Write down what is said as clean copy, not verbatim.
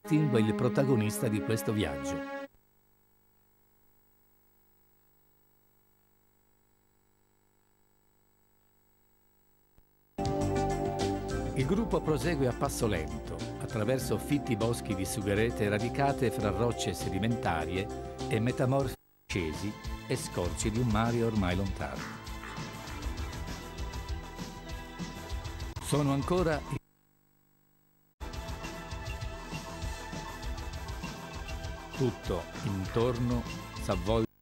distingue il protagonista di questo viaggio. Il gruppo prosegue a passo lento, attraverso fitti boschi di sugherete radicate fra rocce sedimentarie e metamorfi scesi e scorci di un mare ormai lontano. Sono ancora tutto intorno s'avvolge